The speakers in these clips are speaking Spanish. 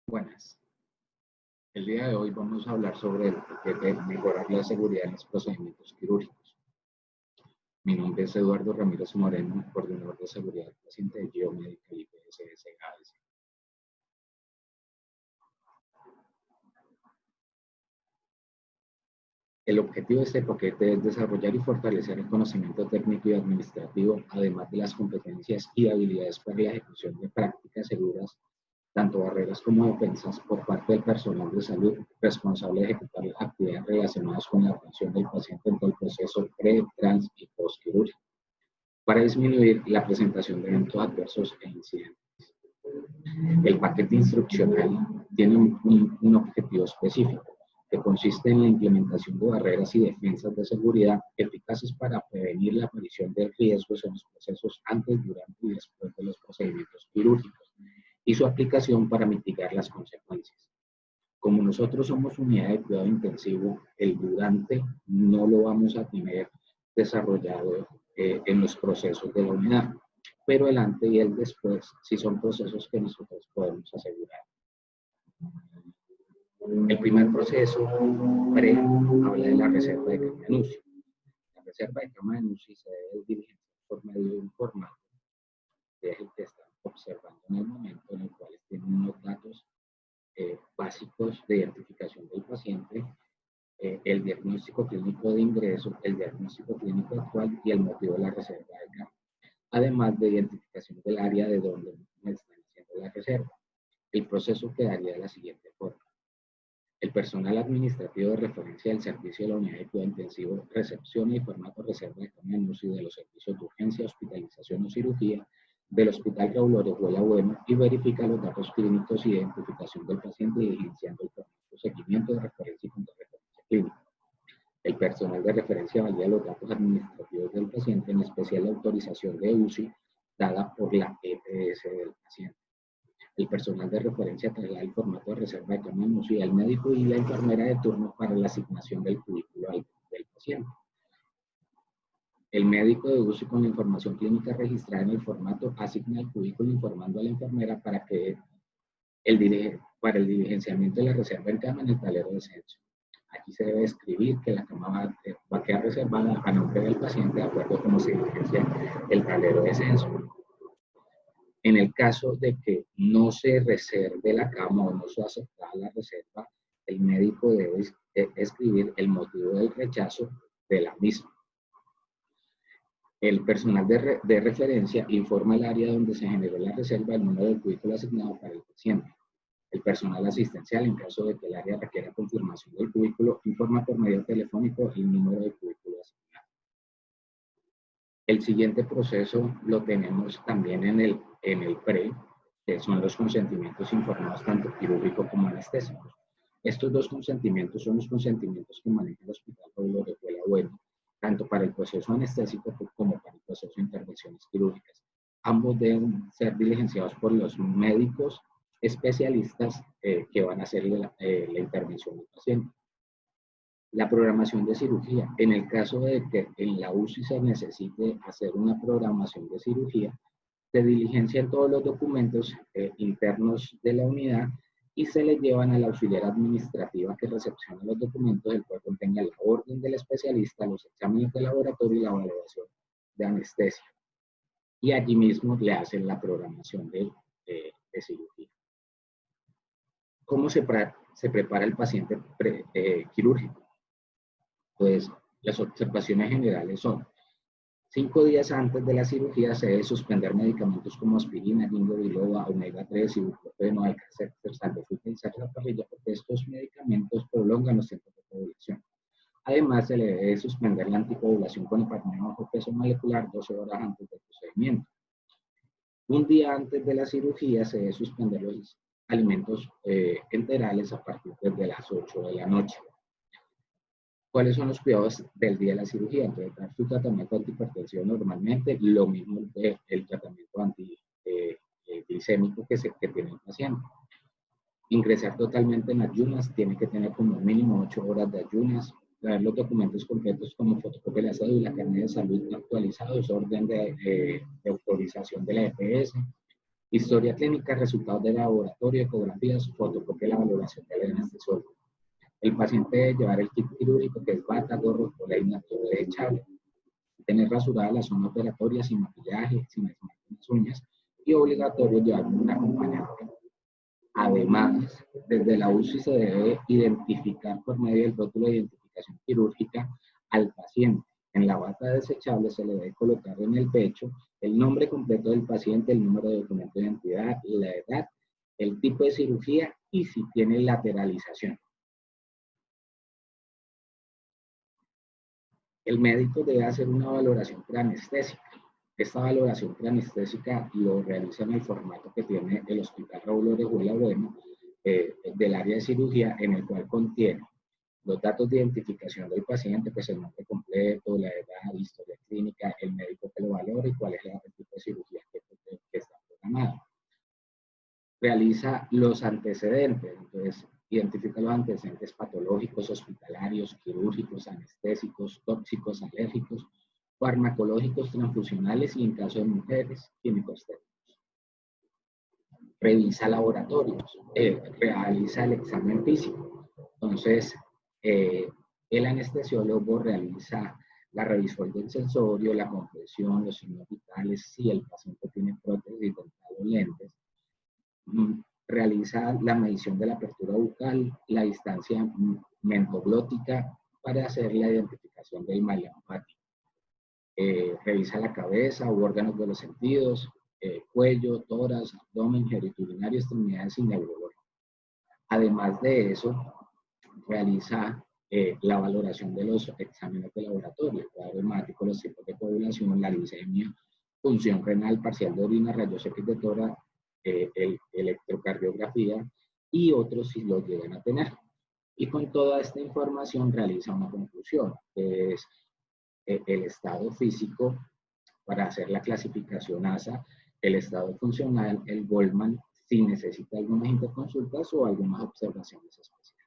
Buenas. El día de hoy vamos a hablar sobre el paquete de mejorar la seguridad en los procedimientos quirúrgicos. Mi nombre es Eduardo Ramírez Moreno, coordinador de seguridad del paciente de Geomedical IPSS AS. El objetivo de este paquete es desarrollar y fortalecer el conocimiento técnico y administrativo, además de las competencias y habilidades para la ejecución de prácticas seguras, tanto barreras como defensas, por parte del personal de salud responsable de ejecutar las actividades relacionadas con la atención del paciente en todo el proceso pre, trans y postquirúrgico, para disminuir la presentación de eventos adversos e incidentes. El paquete instruccional tiene un objetivo específico, que consiste en la implementación de barreras y defensas de seguridad eficaces para prevenir la aparición de riesgos en los procesos antes, durante y después de los procedimientos quirúrgicos, y su aplicación para mitigar las consecuencias. Como nosotros somos unidad de cuidado intensivo, el durante no lo vamos a tener desarrollado en los procesos de la unidad, pero el antes y el después sí son procesos que nosotros podemos asegurar. El primer proceso pre habla de la reserva de cama en UCI. La reserva de cama en UCI se debe diligenciar por medio de un formato, que es el que están observando en el momento, en el cual tienen unos datos básicos de identificación del paciente, el diagnóstico clínico de ingreso, el diagnóstico clínico actual y el motivo de la reserva de cama, además de identificación del área de donde están haciendo la reserva. El proceso quedaría de la siguiente forma. El personal administrativo de referencia del servicio de la unidad de cuidado intensivo recepciona y formato reserva de cama en UCI de los servicios de urgencia, hospitalización o cirugía del Hospital Raúl Orejuela Bueno y verifica los datos clínicos y identificación del paciente diligenciando el formato seguimiento de referencia y contrarreferencia clínica. El personal de referencia valida los datos administrativos del paciente, en especial la autorización de UCI dada por la EPS del paciente. El personal de referencia traslada el formato de reserva de cama en UCI al médico y la enfermera de turno para la asignación del cubículo del paciente. El médico de UCI, con la información clínica registrada en el formato, asigna el cubículo informando a la enfermera para el diligenciamiento de la reserva en cama en el tablero de censo. Aquí se debe escribir que la cama va a quedar reservada a nombre del paciente de acuerdo a cómo se diligencia el tablero de censo. En el caso de que no se reserve la cama o no se acepta la reserva, el médico debe escribir el motivo del rechazo de la misma. El personal de referencia informa el área donde se generó la reserva, el número del cubículo asignado para el paciente. El personal asistencial, en caso de que el área requiera confirmación del cubículo, informa por medio telefónico el número del cubículo asignado. El siguiente proceso lo tenemos también en el PRE, que son los consentimientos informados tanto quirúrgico como anestésicos. Estos dos consentimientos son los consentimientos que maneja el Hospital Raúl Orejuela Bueno, tanto para el proceso anestésico como para el proceso de intervenciones quirúrgicas. Ambos deben ser diligenciados por los médicos especialistas que van a hacer la intervención del paciente. La programación de cirugía. En el caso de que en la UCI se necesite hacer una programación de cirugía, se diligencian todos los documentos internos de la unidad y se le llevan a la auxiliar administrativa que recepciona los documentos, del cual contenga la orden del especialista, los exámenes de laboratorio y la valoración de anestesia. Y allí mismo le hacen la programación de cirugía. ¿Cómo se prepara el paciente quirúrgico? Pues las observaciones generales son: 5 días antes de la cirugía se debe suspender medicamentos como aspirina, ginkgo biloba, omega 3, ibuprofeno, alcacelcer, salbutamol y sarsaparilla, porque estos medicamentos prolongan los tiempos de coagulación. Además, se le debe suspender la anticoagulación con heparina bajo peso molecular 12 horas antes del procedimiento. Un día antes de la cirugía se debe suspender los alimentos enterales a partir de las 8 de la noche. ¿Cuáles son los cuidados del día de la cirugía? Entonces, dar su tratamiento antihipertensivo normalmente, lo mismo el tratamiento antiglicémico que tiene el paciente. Ingresar totalmente en ayunas, tiene que tener como mínimo 8 horas de ayunas, traer los documentos completos como fotocopia de la cédula, carnet de salud actualizados, orden de autorización de la EPS, Historia clínica, resultados de laboratorio, ecografías, fotocopia y la valoración del anestesiólogo. El paciente debe llevar el kit quirúrgico, que es bata, gorro, polaina, todo desechable. Tener rasurada la zona operatoria sin maquillaje, sin esmalte en las uñas, y obligatorio llevar un acompañante. Además, desde la UCI se debe identificar por medio del rótulo de identificación quirúrgica al paciente. En la bata desechable se le debe colocar en el pecho el nombre completo del paciente, el número de documento de identidad, la edad, el tipo de cirugía y si tiene lateralización. El médico debe hacer una valoración preanestésica. Esta valoración preanestésica lo realiza en el formato que tiene el Hospital Raúl Orejuela Bueno del área de cirugía, en el cual contiene los datos de identificación del paciente, pues el nombre completo, la edad, historia clínica, el médico que lo valora y cuál es el tipo de cirugía que está programada. Realiza los antecedentes, entonces identifica los antecedentes patológicos, hospitalarios, quirúrgicos, anestésicos, tóxicos, alérgicos, farmacológicos, transfusionales y en caso de mujeres, químicos técnicos. Revisa laboratorios, realiza el examen físico. Entonces, el anestesiólogo realiza la revisión del sensorio, la compresión, los signos vitales, si el paciente tiene prótesis dental o lentes. Realiza la medición de la apertura bucal, la distancia mentoglótica para hacer la identificación del mal linfático. Revisa la cabeza u órganos de los sentidos, cuello, tórax, abdomen, genitourinario, extremidades y neurológico. Además de eso, realiza la valoración de los exámenes de laboratorio, el cuadro hemático, los tipos de coagulación, la glicemia, función renal, parcial de orina, rayos X de tórax, electrocardiografía y otros si los llegan a tener. Y con toda esta información realiza una conclusión, que es el estado físico para hacer la clasificación ASA, el estado funcional, el Goldman, si necesita algunas interconsultas o algunas observaciones especiales.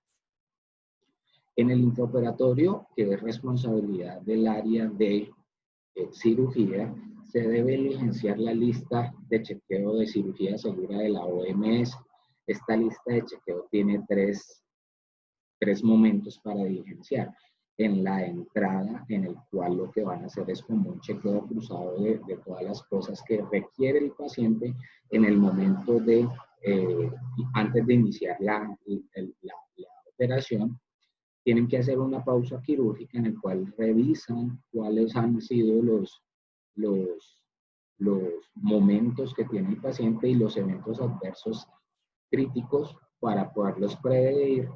En el intraoperatorio, que es responsabilidad del área de cirugía, se debe diligenciar la lista de chequeo de cirugía segura de la OMS. Esta lista de chequeo tiene tres momentos para diligenciar. En la entrada, en el cual lo que van a hacer es como un chequeo cruzado de todas las cosas que requiere el paciente en el momento de, antes de iniciar la operación. Tienen que hacer una pausa quirúrgica en el cual revisan cuáles han sido los momentos que tiene el paciente y los eventos adversos críticos para poderlos prevenir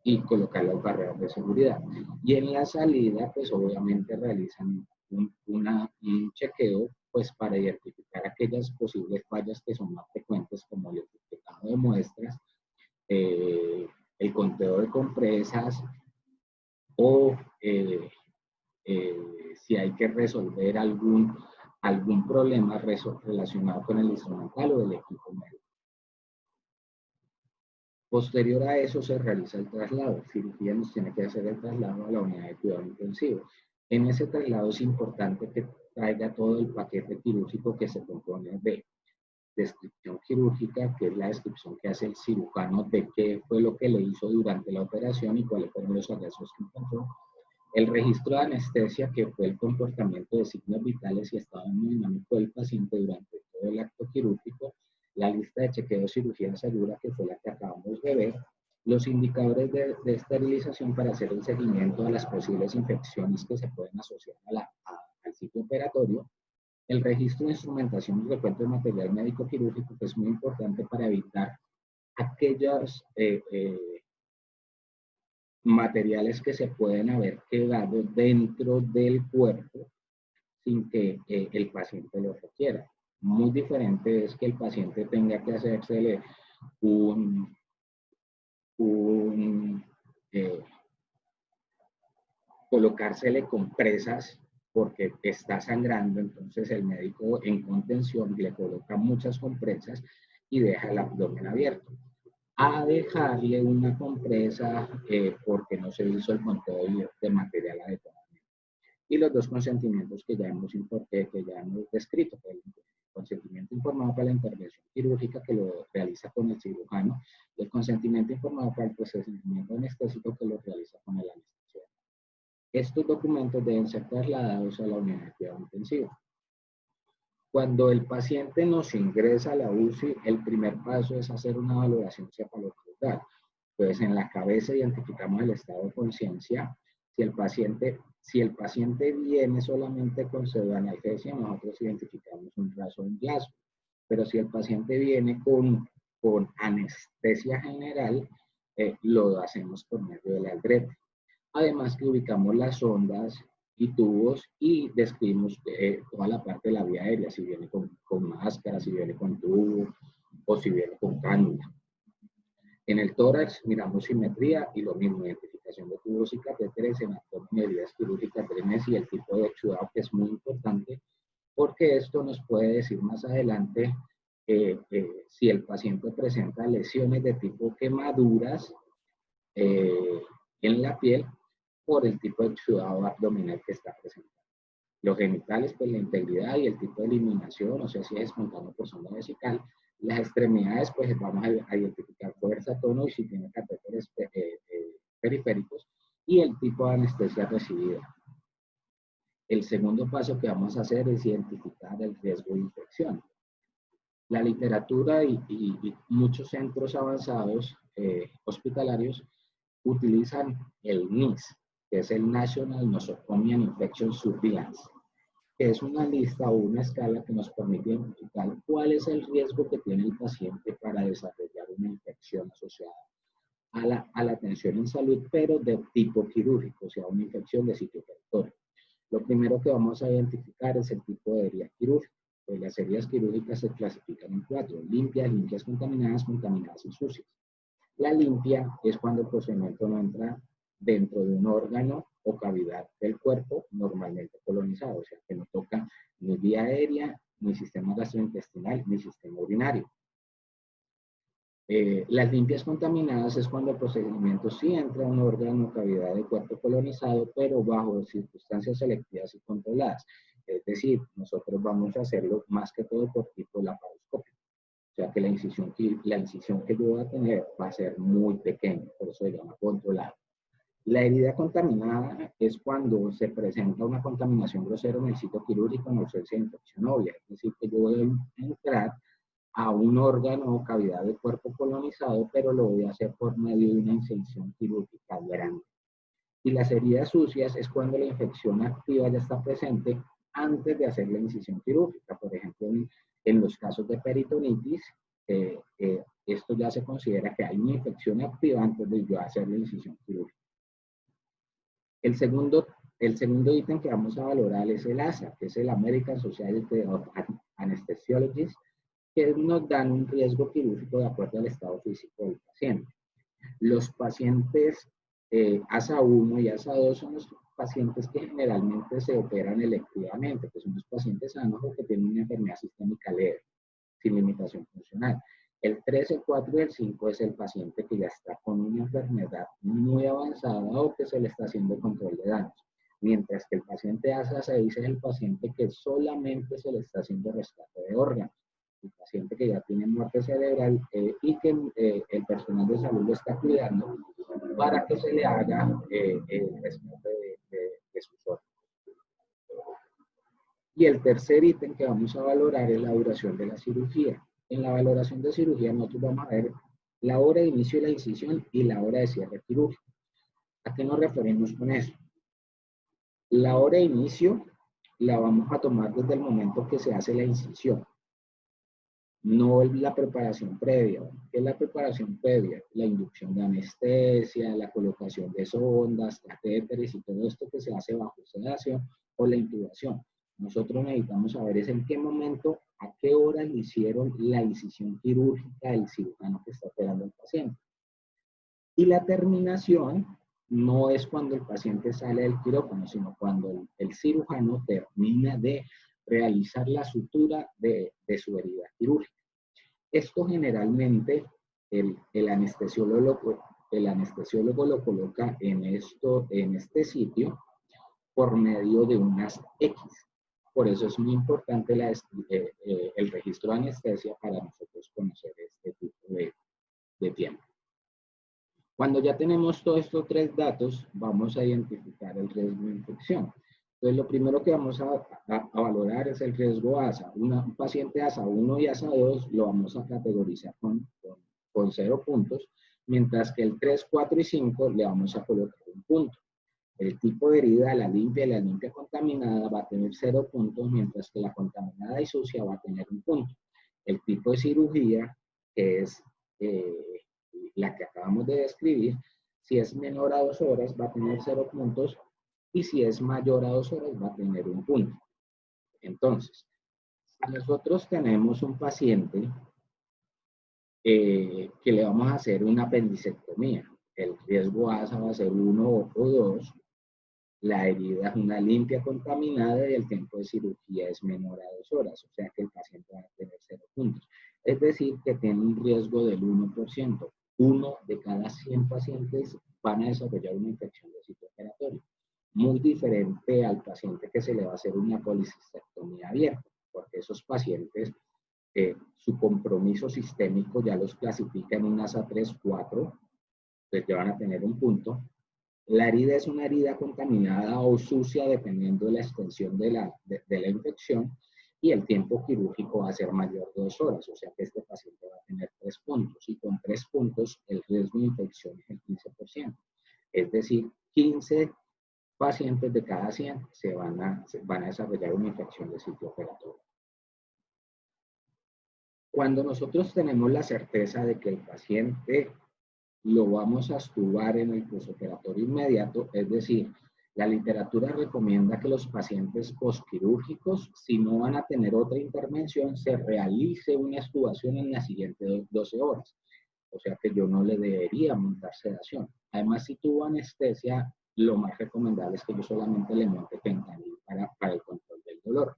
y colocar las barreras de seguridad. Y en la salida, pues obviamente realizan un chequeo pues para identificar aquellas posibles fallas que son más frecuentes, como el etiquetado de muestras, el conteo de compresas o si hay que resolver algún problema relacionado con el instrumental o el equipo médico. Posterior a eso se realiza el traslado. El cirujano nos tiene que hacer el traslado a la unidad de cuidado intensivo. En ese traslado es importante que traiga todo el paquete quirúrgico que se compone de descripción quirúrgica, que es la descripción que hace el cirujano de qué fue lo que le hizo durante la operación y cuáles fueron los hallazgos que encontró. El registro de anestesia, que fue el comportamiento de signos vitales y estado hemodinámico del paciente durante todo el acto quirúrgico. La lista de chequeo de cirugía segura, que fue la que acabamos de ver, los indicadores de esterilización para hacer el seguimiento de las posibles infecciones que se pueden asociar al sitio operatorio, el registro de instrumentación y recuento de material médico quirúrgico, que es muy importante para evitar aquellos materiales que se pueden haber quedado dentro del cuerpo sin que el paciente lo requiera. Muy diferente es que el paciente tenga que hacérsele colocársele compresas porque está sangrando, entonces el médico en contención le coloca muchas compresas y deja el abdomen abierto. A dejarle una compresa porque no se hizo el conteo de material adecuado. Y los dos consentimientos que ya hemos descrito, consentimiento informado para la intervención quirúrgica que lo realiza con el cirujano y el consentimiento informado para el procedimiento anestésico que lo realiza con el anestesiólogo. Estos documentos deben ser trasladados a la unidad de cuidado intensivo. Cuando el paciente nos ingresa a la UCI, el primer paso es hacer una valoración cefalocaudal. Pues en la cabeza identificamos el estado de conciencia. Si el paciente viene solamente con pseudoanalgesia, nosotros identificamos un raso en glaso. Pero si el paciente viene con anestesia general, lo hacemos por medio del Aldrete. Además que ubicamos las sondas y tubos y describimos toda la parte de la vía aérea, si viene con máscara, si viene con tubo o si viene con cánula. En el tórax miramos simetría y lo mismo, identificación de tubos y catéteres, en abdomen, medidas quirúrgicas, drenes y el tipo de exudado, que es muy importante porque esto nos puede decir más adelante si el paciente presenta lesiones de tipo quemaduras en la piel por el tipo de exudado abdominal que está presentando. Los genitales, pues la integridad y el tipo de eliminación, o sea, si es espontáneo por sonda vesical. Las extremidades, pues vamos a identificar fuerza, tono y si tiene catéteres periféricos y el tipo de anestesia recibida. El segundo paso que vamos a hacer es identificar el riesgo de infección. La literatura y muchos centros avanzados hospitalarios utilizan el NIS, que es el National Nosocomial Infection Surveillance, que es una lista o una escala que nos permite identificar cuál es el riesgo que tiene el paciente para desarrollar una infección asociada a la atención en salud, pero de tipo quirúrgico, o sea, una infección de sitio peritorio. Lo primero que vamos a identificar es el tipo de herida quirúrgica. Pues las heridas quirúrgicas se clasifican en 4: limpias contaminadas, contaminadas y sucias. La limpia es cuando el procedimiento no entra dentro de un órgano o cavidad del cuerpo normalmente colonizado, o sea, que no toca ni vía aérea, ni sistema gastrointestinal, ni sistema urinario. Las limpias contaminadas es cuando el procedimiento sí entra a un órgano o cavidad del cuerpo colonizado, pero bajo circunstancias selectivas y controladas. Es decir, nosotros vamos a hacerlo más que todo por tipo laparoscópico. O sea que la incisión que yo voy a tener va a ser muy pequeña, por eso se llama controlada. La herida contaminada es cuando se presenta una contaminación grosera en el sitio quirúrgico en ausencia de infección obvia. Es decir, que yo voy a entrar a un órgano o cavidad del cuerpo colonizado, pero lo voy a hacer por medio de una incisión quirúrgica grande. Y las heridas sucias es cuando la infección activa ya está presente antes de hacer la incisión quirúrgica. Por ejemplo, en los casos de peritonitis, esto ya se considera que hay una infección activa antes de yo hacer la incisión quirúrgica. El segundo ítem que vamos a valorar es el ASA, que es el American Society of Anesthesiologists, que nos dan un riesgo quirúrgico de acuerdo al estado físico del paciente. Los pacientes ASA 1 y ASA 2 son los pacientes que generalmente se operan electivamente, que son los pacientes sanos o que tienen una enfermedad sistémica leve, sin limitación funcional. El 3, el 4 y el 5 es el paciente que ya está con una enfermedad muy avanzada o que se le está haciendo control de daños. Mientras que el paciente ASA 6 es el paciente que solamente se le está haciendo rescate de órganos. El paciente que ya tiene muerte cerebral y que el personal de salud lo está cuidando para que se le haga el rescate de sus órganos. Y el tercer ítem que vamos a valorar es la duración de la cirugía. En la valoración de cirugía nosotros vamos a ver la hora de inicio de la incisión y la hora de cierre quirúrgico. ¿A qué nos referimos con eso? La hora de inicio la vamos a tomar desde el momento que se hace la incisión, no la preparación previa. ¿Qué es la preparación previa? La inducción de anestesia, la colocación de sondas, catéteres y todo esto que se hace bajo sedación o la intubación. Nosotros necesitamos saber es en qué momento, a qué hora le hicieron la incisión quirúrgica del cirujano que está operando al paciente. Y la terminación no es cuando el paciente sale del quirófano, sino cuando el cirujano termina de realizar la sutura de su herida quirúrgica. Esto generalmente el anestesiólogo lo coloca en este sitio por medio de unas X. Por eso es muy importante el registro de anestesia para nosotros conocer este tipo de tiempo. Cuando ya tenemos todos estos tres datos, vamos a identificar el riesgo de infección. Entonces, lo primero que vamos a valorar es el riesgo ASA. Un paciente ASA 1 y ASA 2 lo vamos a categorizar con 0 puntos, mientras que el 3, 4 y 5 le vamos a colocar un punto. El tipo de herida, la limpia y la limpia contaminada va a tener 0 puntos, mientras que la contaminada y sucia va a tener un punto. El tipo de cirugía, que es la que acabamos de describir, si es menor a 2 horas va a tener 0 puntos y si es mayor a 2 horas va a tener un punto. Entonces, si nosotros tenemos un paciente que le vamos a hacer una apendicectomía, el riesgo ASA va a ser 1 o 2, la herida es una limpia contaminada y el tiempo de cirugía es menor a 2 horas, o sea que el paciente va a tener 0 puntos. Es decir, que tiene un riesgo del 1%. 1 de cada 100 pacientes van a desarrollar una infección de sitio operatorio. Muy diferente al paciente que se le va a hacer una policistectomía abierta, porque esos pacientes, su compromiso sistémico ya los clasifica en un ASA 3, 4, pues ya van a tener un punto. La herida es una herida contaminada o sucia dependiendo de la extensión de la infección y el tiempo quirúrgico va a ser mayor de 2 horas, o sea que este paciente va a tener 3 puntos y con 3 puntos el riesgo de infección es el 15%. Es decir, 15 pacientes de cada 100 van a desarrollar una infección de sitio operatorio. Cuando nosotros tenemos la certeza de que el paciente lo vamos a estudiar en el postoperatorio inmediato, es decir, la literatura recomienda que los pacientes postquirúrgicos, si no van a tener otra intervención, se realice una extubación en las siguientes 12 horas. O sea que yo no le debería montar sedación. Además, si tuvo anestesia, lo más recomendable es que yo solamente le monte fentanil para el control del dolor.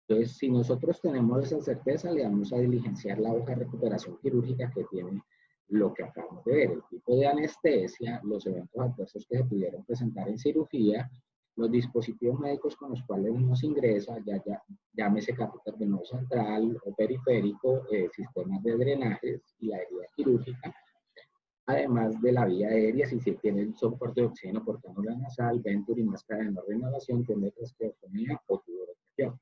Entonces, si nosotros tenemos esa certeza, le vamos a diligenciar la hoja de recuperación quirúrgica que tiene lo que acabamos de ver, el tipo de anestesia, los eventos adversos que se pudieron presentar en cirugía, los dispositivos médicos con los cuales nos ingresa, llámese catéter venoso central o periférico, sistemas de drenajes y la herida quirúrgica, además de la vía aérea, si se tiene el soporte de oxígeno por cánula nasal, Venturi, máscara de no renovación, tiene traqueotomía o tubo de traqueo.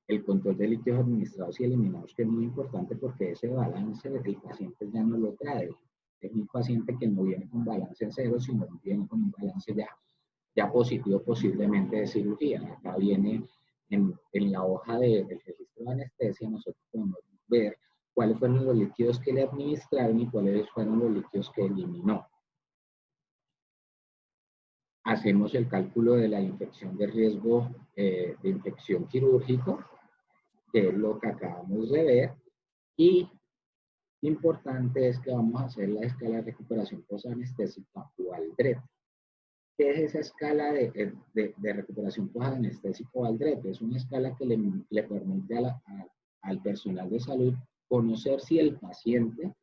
El control de líquidos administrados y eliminados, que es muy importante porque ese balance el paciente ya no lo trae. Es un paciente que no viene con balance en cero, sino viene con un balance ya positivo posiblemente de cirugía. Acá viene en la hoja del registro de anestesia, nosotros podemos ver cuáles fueron los líquidos que le administraron y cuáles fueron los líquidos que eliminó. Hacemos el cálculo de la infección de riesgo de infección quirúrgico, que es lo que acabamos de ver, y importante es que vamos a hacer la escala de recuperación posanestésica o Aldrete. ¿Qué es esa escala de recuperación posanestésica o Aldrete? Es una escala que le permite al personal de salud conocer si el paciente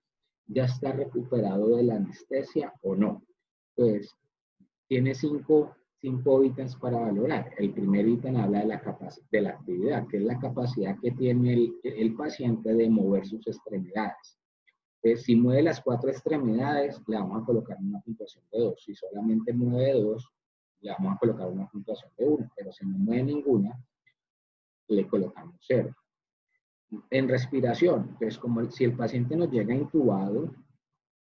ya está recuperado de la anestesia o no. Entonces, tiene cinco ítems para valorar. El primer ítem habla de la actividad, que es la capacidad que tiene el paciente de mover sus extremidades. Si mueve las 4 extremidades, le vamos a colocar una puntuación de 2. Si solamente mueve 2, le vamos a colocar una puntuación de 1. Pero si no mueve ninguna, le colocamos 0. En respiración, entonces como si el paciente nos llega intubado,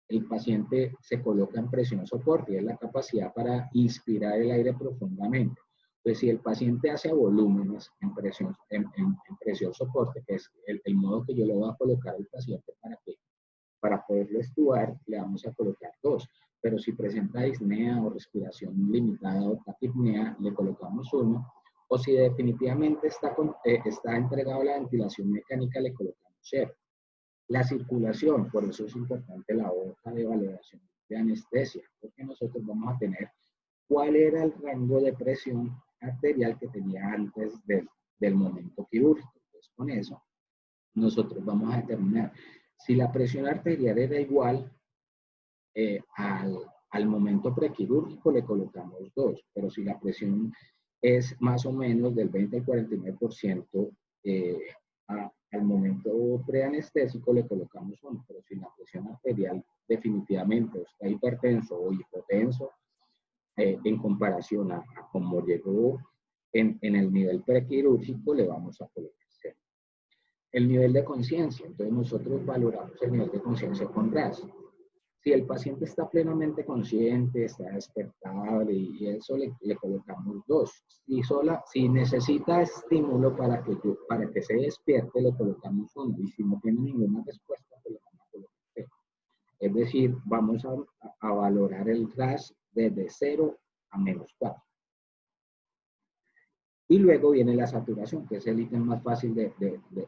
el paciente se coloca en presión soporte y es la capacidad para inspirar el aire profundamente. Entonces, si el paciente hace volúmenes en presión soporte, que es el modo que yo le voy a colocar al paciente para poderlo extubar, le vamos a colocar 2. Pero si presenta disnea o respiración limitada o taquipnea, le colocamos 1. O si definitivamente está entregado a la ventilación mecánica, le colocamos 0. La circulación, por eso es importante la hoja de valoración de anestesia, porque nosotros vamos a tener cuál era el rango de presión arterial que tenía antes del momento quirúrgico. Entonces, con eso, nosotros vamos a determinar si la presión arterial era igual al momento prequirúrgico, le colocamos 2, pero si la presión es más o menos del 20 al 49%. Al momento preanestésico le colocamos uno, pero si la presión arterial definitivamente está hipertenso o hipotenso, en comparación a cómo llegó en el nivel prequirúrgico, le vamos a colocar cero. El nivel de conciencia, entonces nosotros valoramos el nivel de conciencia con RAS. Si el paciente está plenamente consciente, está despertable y eso le colocamos 2. Si necesita estímulo para que se despierte, le colocamos 1. Y si no tiene ninguna respuesta, le vamos a colocar 0. Es decir, vamos a valorar el RAS desde 0 a -4. Y luego viene la saturación, que es el ítem más fácil de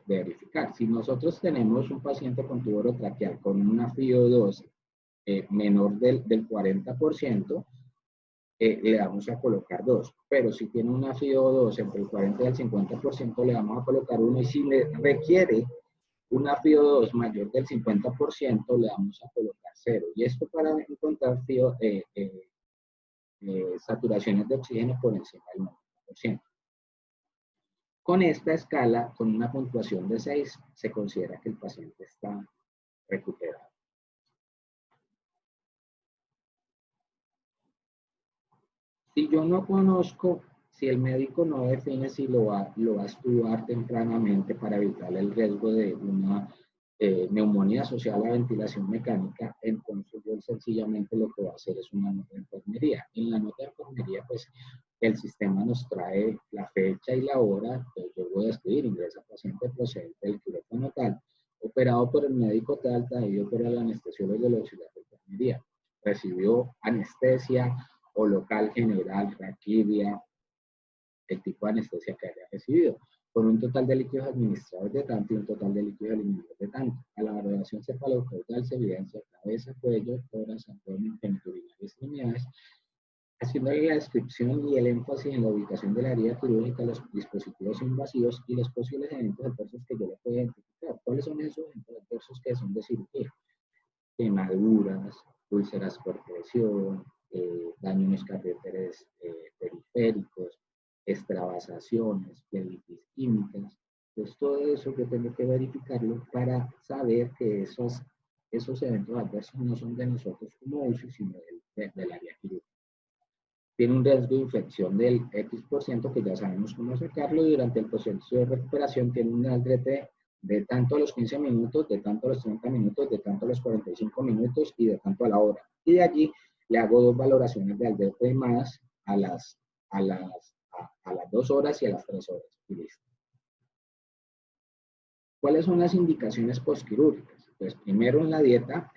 verificar. Si nosotros tenemos un paciente con tubo orotraqueal con una FiO2 menor del 40%, le vamos a colocar 2. Pero si tiene una FiO2 entre el 40 y el 50%, le vamos a colocar 1. Y si le requiere una FiO2 mayor del 50%, le vamos a colocar 0. Y esto para encontrar saturaciones de oxígeno por encima del 90%. Con esta escala, con una puntuación de 6, se considera que el paciente está recuperado. Si yo no conozco, si el médico no define si lo va a estudiar tempranamente para evitar el riesgo de una neumonía asociada a la ventilación mecánica, entonces yo sencillamente lo que va a hacer es una nota de enfermería. En la nota de enfermería, pues, el sistema nos trae la fecha y la hora, entonces yo voy a escribir: ingresa paciente procedente del quirófano tal, operado por el médico tal, traído por el anestesiólogo de la auxiliar de enfermería, recibió anestesia o local general, raquidia, el tipo de anestesia que haya recibido, con un total de líquidos administrados de tanto y un total de líquidos eliminados de tanto. A la valoración cefalocaudal se evidencia cabeza, cuello, tórax, abdomen, genitourinario y extremidades, haciendo la descripción y el énfasis en la ubicación de la herida quirúrgica, los dispositivos invasivos y los posibles eventos adversos que yo le puedo identificar. ¿Cuáles son esos eventos adversos que son de cirugía? Quemaduras, úlceras por presión, daño en los catéteres periféricos, extravasaciones, plebitis químicas. Pues todo eso yo tengo que verificarlo para saber que esos eventos adversos no son de nosotros como UCI, sino del área quirúrgica. Tiene un riesgo de infección del X%, que ya sabemos cómo sacarlo, y durante el proceso de recuperación tiene un aldrete de tanto a los 15 minutos, de tanto a los 30 minutos, de tanto a los 45 minutos y de tanto a la hora. Y de allí le hago 2 valoraciones de aldrete más a las 2 horas y a las 3 horas. Y listo. ¿Cuáles son las indicaciones postquirúrgicas? Pues primero, en la dieta,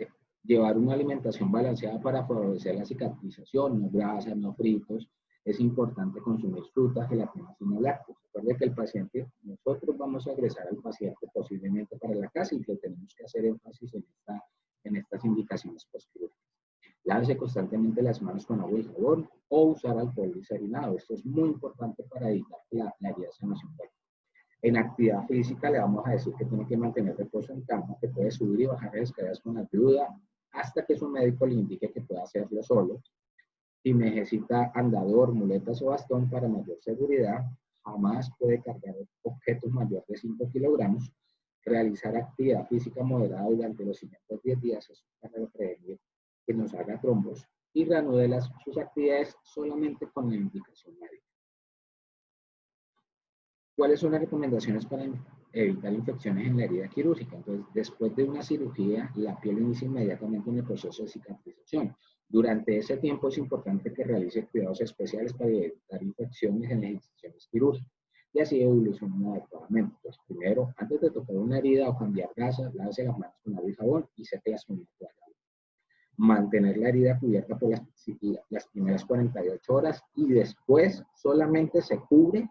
llevar una alimentación balanceada para favorecer la cicatrización, no grasas, no fritos. Es importante consumir frutas, gelatinas y no lácteos. Recuerde que el paciente, nosotros vamos a ingresar al paciente posiblemente para la casa, y que tenemos que hacer énfasis en estas indicaciones postquirúrgicas. Lávese constantemente las manos con agua y jabón, o usar alcohol glicerinado. Esto es muy importante para evitar que la herida se nos infecte. En actividad física le vamos a decir que tiene que mantener reposo en cama, que puede subir y bajar las escaleras con ayuda hasta que su médico le indique que pueda hacerlo solo. Si necesita andador, muletas o bastón para mayor seguridad, jamás puede cargar objetos mayores de 5 kilogramos. Realizar actividad física moderada durante los siguientes 10 días es para prevenir que nos haga trombos, y reanude sus actividades solamente con la indicación médica. ¿Cuáles son las recomendaciones para evitar infecciones en la herida quirúrgica? Entonces, después de una cirugía, la piel inicia inmediatamente en el proceso de cicatrización. Durante ese tiempo es importante que realice cuidados especiales para evitar infecciones en las incisiones quirúrgicas, y así evolucionan adecuadamente. Pues primero, antes de tocar una herida o cambiar gasas, lávese las manos con agua y jabón y séquelas con una toalla. Mantener la herida cubierta por las primeras 48 horas, y después solamente se cubre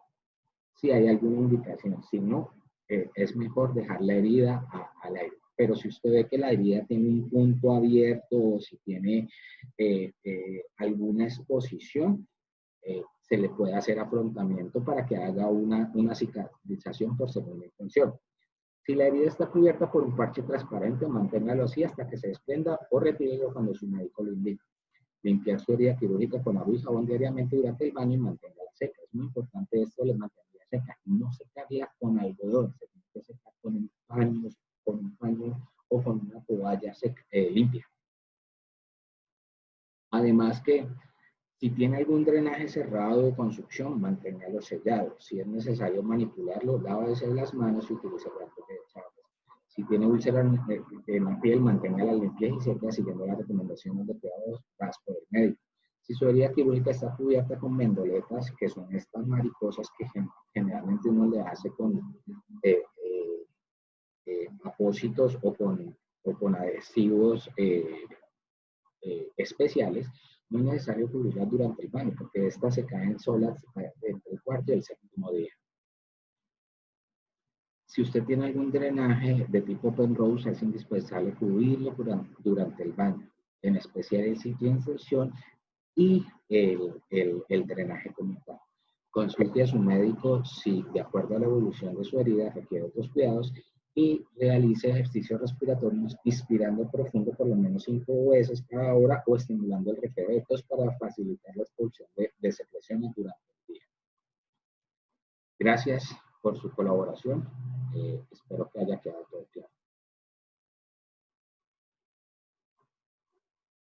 si hay alguna indicación. Si no, es mejor dejar la herida al aire. Pero si usted ve que la herida tiene un punto abierto, o si tiene alguna exposición, se le puede hacer afrontamiento para que haga una cicatrización por segunda intención. Si la herida está cubierta por un parche transparente, manténgalo así hasta que se desprenda, o retírelo cuando su médico lo indique. Limpiar su herida quirúrgica con agua y jabón diariamente durante el baño y manténgala seca. seca. Es muy importante esto de la mantenerla seca. No secarla con algodón, se tiene que secar con un paño o con una toalla seca, limpia. Además que si tiene algún drenaje cerrado de construcción, manténgalo sellado. Si es necesario manipularlo, lávese las manos y utilice guantes desechables. Si tiene úlceras en la piel, mantenga la limpieza y siempre siguiendo las recomendaciones de cuidados dadas por el médico. Si su herida quirúrgica está cubierta con vendoletas, que son estas mariposas que generalmente uno le hace con apósitos o con adhesivos especiales, no es necesario cubrirlas durante el baño, porque estas se caen solas entre el cuarto y el séptimo día. Si usted tiene algún drenaje de tipo Penrose, es indispensable cubrirlo durante el baño, en especial el sitio de inserción y el drenaje como tal. Consulte a su médico si, de acuerdo a la evolución de su herida, requiere otros cuidados y realice ejercicios respiratorios inspirando profundo por lo menos 5 veces cada hora o estimulando el reflejo de tos para facilitar la expulsión de secreciones durante el día. Gracias por su colaboración. Espero que haya quedado